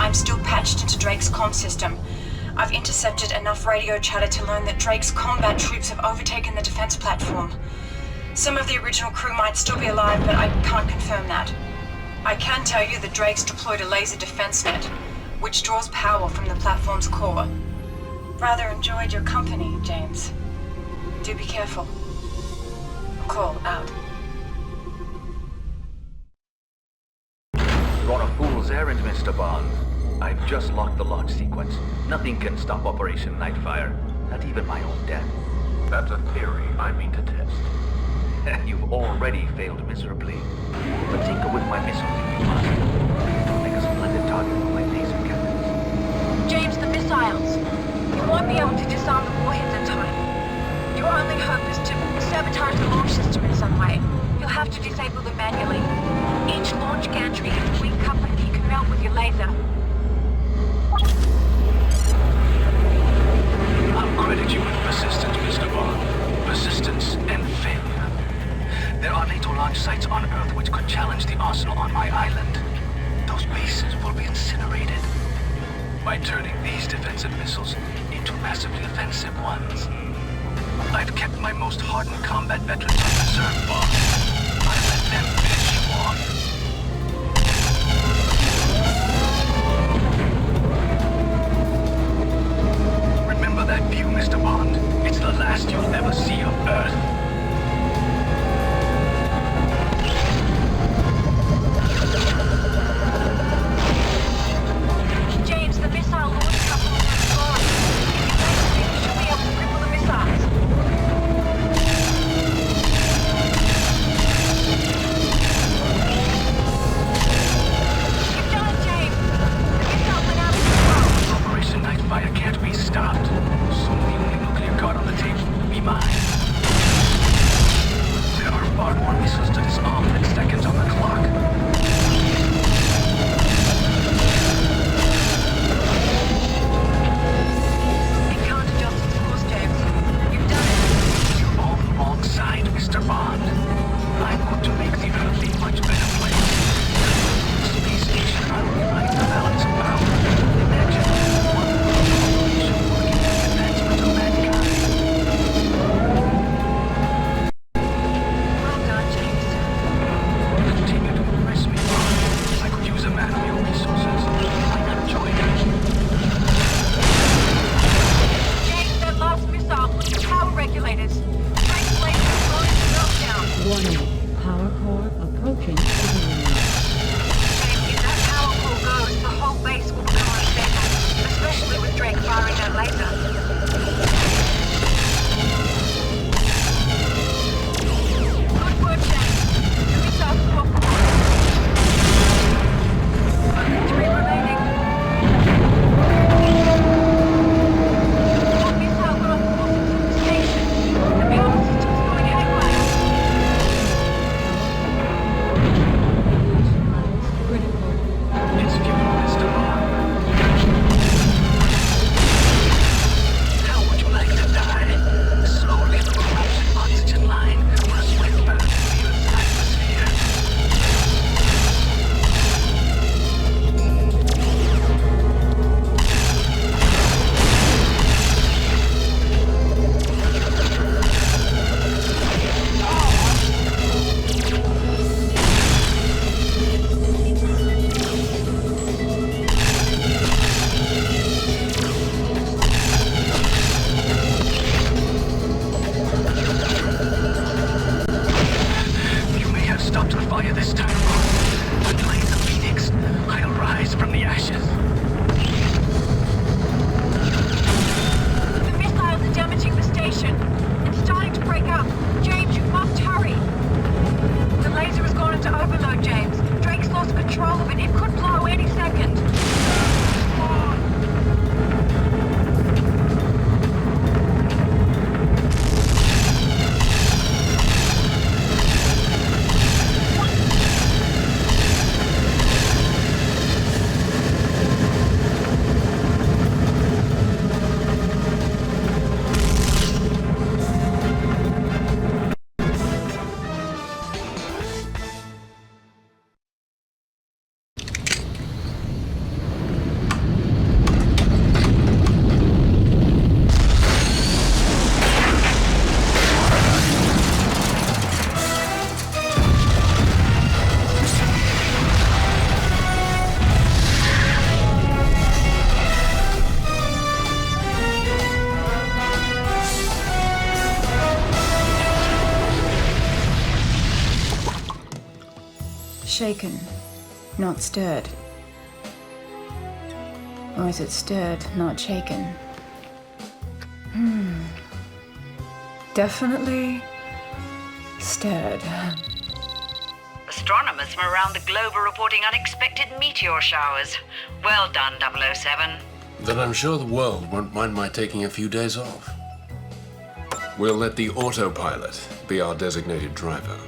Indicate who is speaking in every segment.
Speaker 1: I'm still patched into Drake's comm system. I've intercepted enough radio chatter to learn that Drake's combat troops have overtaken the defense platform. Some of the original crew might still be alive, but I can't confirm that. I can tell you that Drake's deployed a laser defense net, which draws power from the platform's core. Rather enjoyed your company, James. Do be careful. Call out.
Speaker 2: You're on a fool's errand, Mr. Bond. I've just locked the launch sequence. Nothing can stop Operation Nightfire, not even my own death.
Speaker 3: That's a theory I mean to test.
Speaker 2: You've already failed miserably. But tinker with my missiles if you must. It'll make a splendid target for my laser cannons.
Speaker 1: James, the missiles. You won't be able to disarm the warheads in time. Your only hope is to sabotage the launch system in some way. You'll have to disable them manually. Each launch gantry is a weak coupling you can melt with your laser.
Speaker 2: I'll credit you with persistence, Mr. Bond. Persistence and failure. There are NATO launch sites on Earth which could challenge the arsenal on my island. Those bases will be incinerated. By turning these defensive missiles into massively offensive ones. I've kept my most hardened combat veterans on reserve, Bond. I let them finish you off. Remember that view, Mr. Bond. It's the last you'll ever see of Earth.
Speaker 1: James, the missile launch couple has gone. If you should be able to cripple the missiles. You've done it, James. The missile went out of control.
Speaker 2: Operation Nightfire can't be stopped. Soon the only nuclear card on the table will be mine.
Speaker 1: shaken, not stirred? Or is it stirred, not shaken? Definitely stirred.
Speaker 4: Astronomers from around the globe are reporting unexpected meteor showers. Well done, 007.
Speaker 5: Then I'm sure the world won't mind my taking a few days off. We'll let the autopilot be our designated driver.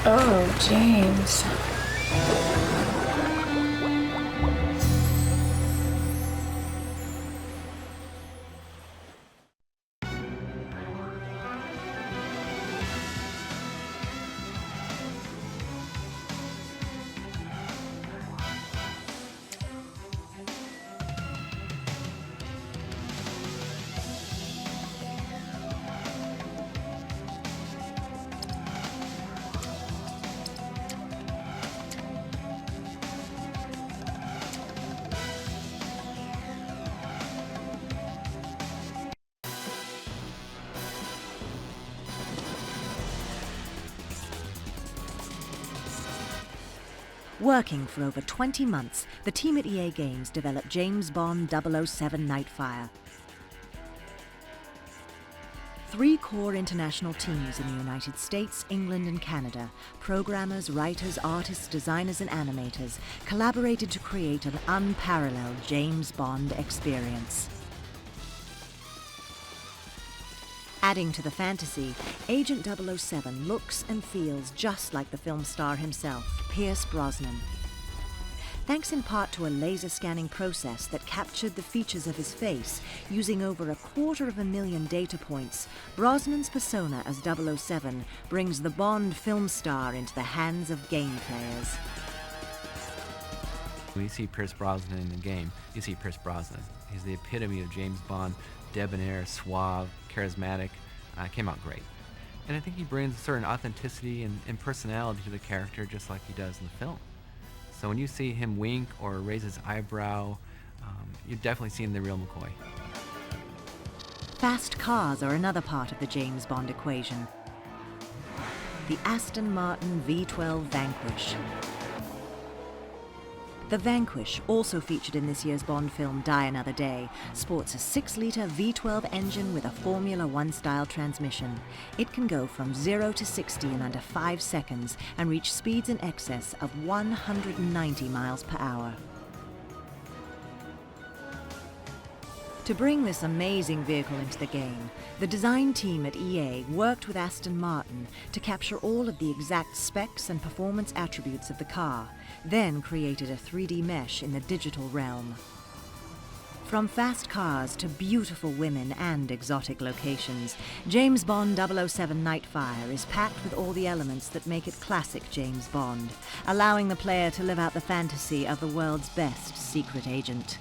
Speaker 1: Oh, James.
Speaker 6: Working for over 20 months, the team at EA Games developed James Bond 007 Nightfire. 3 core international teams in the United States, England and Canada, programmers, writers, artists, designers and animators, collaborated to create an unparalleled James Bond experience. Adding to the fantasy, Agent 007 looks and feels just like the film star himself, Pierce Brosnan. Thanks in part to a laser scanning process that captured the features of his face using over 250,000 data points, Brosnan's persona as 007 brings the Bond film star into the hands of game players.
Speaker 7: When you see Pierce Brosnan in the game, you see Pierce Brosnan. He's the epitome of James Bond, debonair, suave, charismatic. Came out great. And I think he brings a certain authenticity and personality to the character just like he does in the film. So when you see him wink or raise his eyebrow, you're definitely seeing the real McCoy.
Speaker 6: Fast cars are another part of the James Bond equation. The Aston Martin V12 Vanquish. The Vanquish, also featured in this year's Bond film Die Another Day, sports a 6-litre V12 engine with a Formula 1 style transmission. It can go from 0 to 60 in under 5 seconds and reach speeds in excess of 190 miles per hour. To bring this amazing vehicle into the game, the design team at EA worked with Aston Martin to capture all of the exact specs and performance attributes of the car, then created a 3D mesh in the digital realm. From fast cars to beautiful women and exotic locations, James Bond 007 Nightfire is packed with all the elements that make it classic James Bond, allowing the player to live out the fantasy of the world's best secret agent.